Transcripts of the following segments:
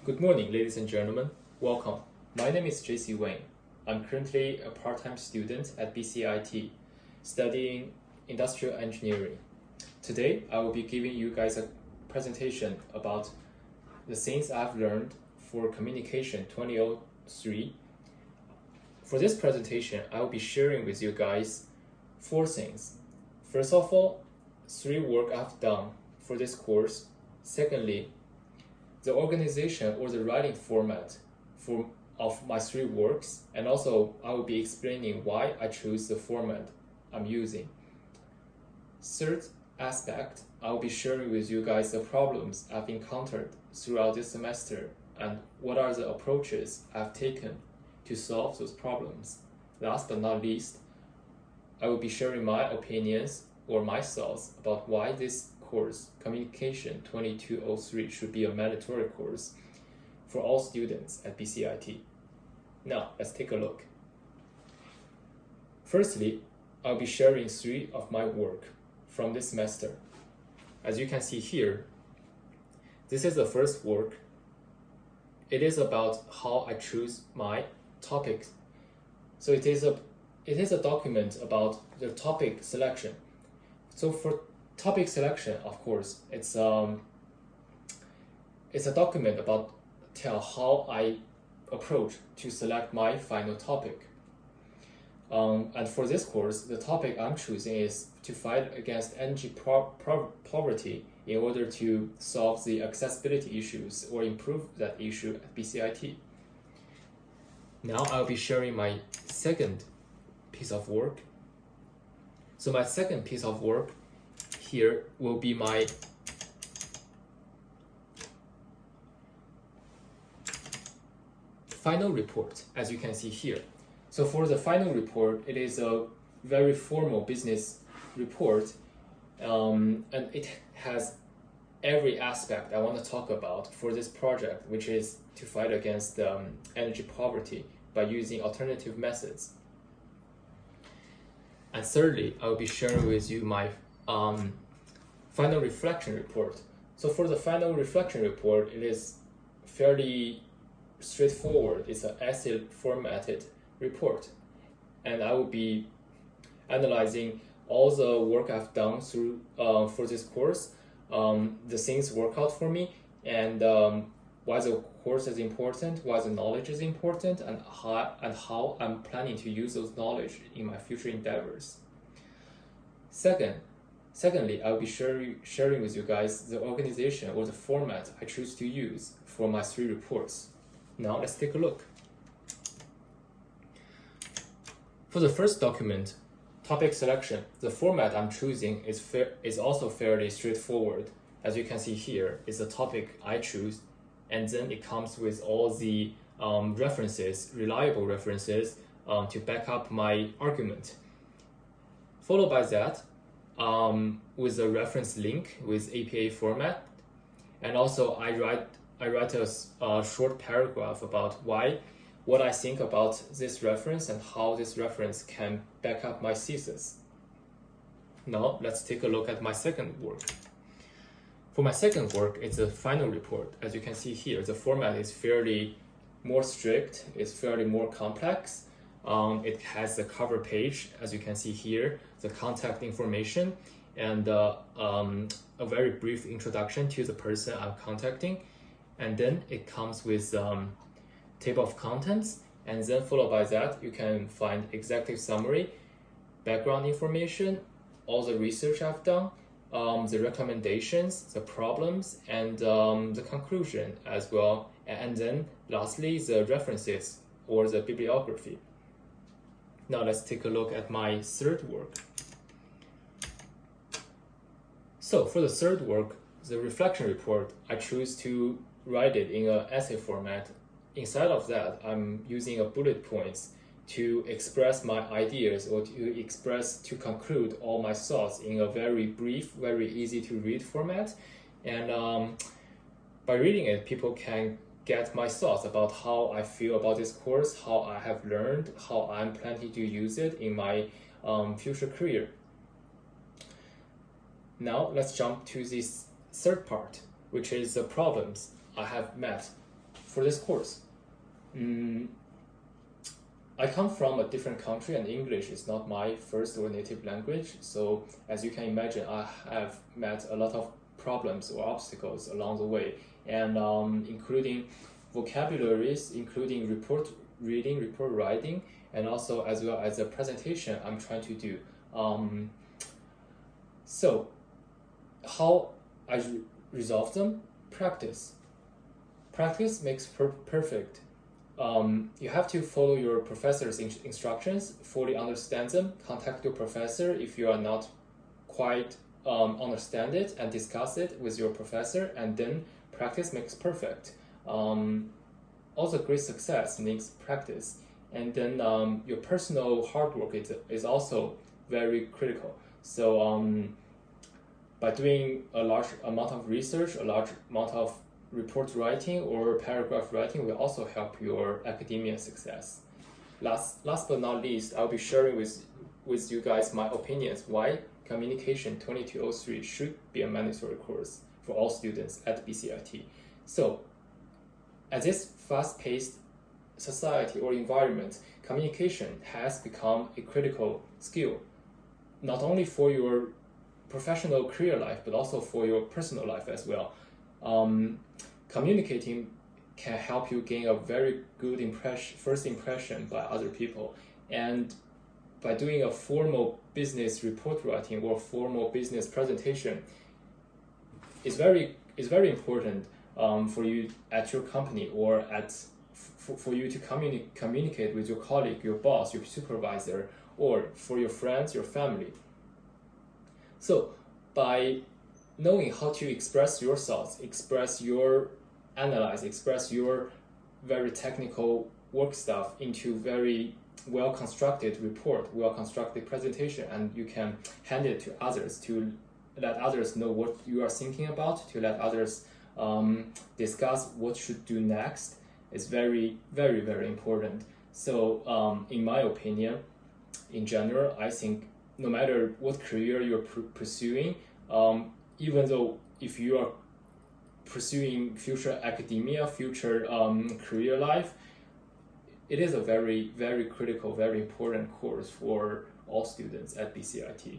Good morning, ladies and gentlemen. Welcome. My name is JC Wayne. I'm currently a part-time student at BCIT, studying industrial engineering. Today, I will be giving you guys a presentation about the things I've learned for Communication 2003. For this presentation, I will be sharing with you guys 4 things. First of all, 3 work I've done for this course. Secondly, the organization or the writing format of my 3 works, and also I will be explaining why I chose the format I'm using. Third aspect, I will be sharing with you guys the problems I've encountered throughout this semester and what are the approaches I've taken to solve those problems. Last but not least, I will be sharing my opinions or my thoughts about why this course, Communication 2003, should be a mandatory course for all students at BCIT. Now, let's take a look. Firstly, I'll be sharing 3 of my work from this semester. As you can see here, this is the first work. It is about how I choose my topics. So it is a document about the topic selection. So for topic selection, of course, it's a document about how I approach to select my final topic. And for this course, the topic I'm choosing is to fight against energy poverty in order to solve the accessibility issues or improve that issue at BCIT. Now I'll be sharing my second piece of work. So my second piece of work here will be my final report, as you can see here. So for the final report, it is a very formal business report, and it has every aspect I want to talk about for this project, which is to fight against energy poverty by using alternative methods. And thirdly, I will be sharing with you my final reflection report. So for the final reflection report, it is fairly straightforward. It's an essay formatted report, and I will be analyzing all the work I've done through for this course, the things work out for me, and why the course is important, why the knowledge is important, and how I'm planning to use those knowledge in my future endeavors. Secondly, I'll be sharing with you guys the organization or the format I choose to use for my 3 reports. Now let's take a look. For the first document, topic selection, the format I'm choosing is also fairly straightforward. As you can see here, it's the topic I choose, and then it comes with all the references, reliable references, to back up my argument. Followed by that, with a reference link with APA format, and also I write a short paragraph about what I think about this reference and how this reference can back up my thesis. Now let's take a look at my second work. For my second work, it's a final report. As you can see here, the format is fairly more strict, it's fairly more complex. It has the cover page, as you can see here, the contact information, and a very brief introduction to the person I'm contacting. And then it comes with table of contents, and then followed by that, you can find executive summary, background information, all the research I've done, the recommendations, the problems, and the conclusion as well. And then lastly, the references or the bibliography. Now let's take a look at my third work. So for the third work, the reflection report, I choose to write it in an essay format. Inside of that, I'm using a bullet points to express my ideas or to conclude all my thoughts in a very brief, very easy to read format. And by reading it, people can get my thoughts about how I feel about this course, how I have learned, how I'm planning to use it in my future career. Now let's jump to this third part, which is the problems I have met for this course. I come from a different country and English is not my first or native language. So as you can imagine, I have met a lot of problems or obstacles along the way, and including vocabularies, including report reading, report writing, and also as well as a presentation I'm trying to do. So how I resolve them? Practice. Practice makes perfect. You have to follow your professor's instructions, fully understand them, contact your professor if you are not quite understand it, and discuss it with your professor, and then practice makes perfect. Also, great success needs practice, and then your personal hard work is also very critical. So by doing a large amount of research, a large amount of report writing or paragraph writing will also help your academia success. Last but not least, I'll be sharing with you guys my opinions why Communication 2203 should be a mandatory course for all students at BCIT. So, at this fast-paced society or environment, communication has become a critical skill, not only for your professional career life, but also for your personal life as well. Communicating can help you gain a very good first impression by other people, and by doing a formal business report writing or formal business presentation is very important for you at your company, or for you to communicate with your colleague, your boss, your supervisor, or for your friends, your family. So by knowing how to express your thoughts, express your very technical work stuff into very well-constructed report, well-constructed presentation, and you can hand it to others to let others know what you are thinking about, to let others discuss what should do next, is very, very, very important. So in my opinion, in general, I think no matter what career you're pursuing, even though if you are pursuing future academia, future career life, it is a very, very critical, very important course for all students at BCIT.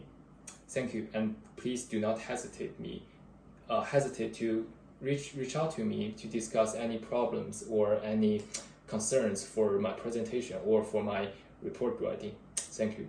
Thank you, and please do not hesitate to reach out to me to discuss any problems or any concerns for my presentation or for my report writing. Thank you.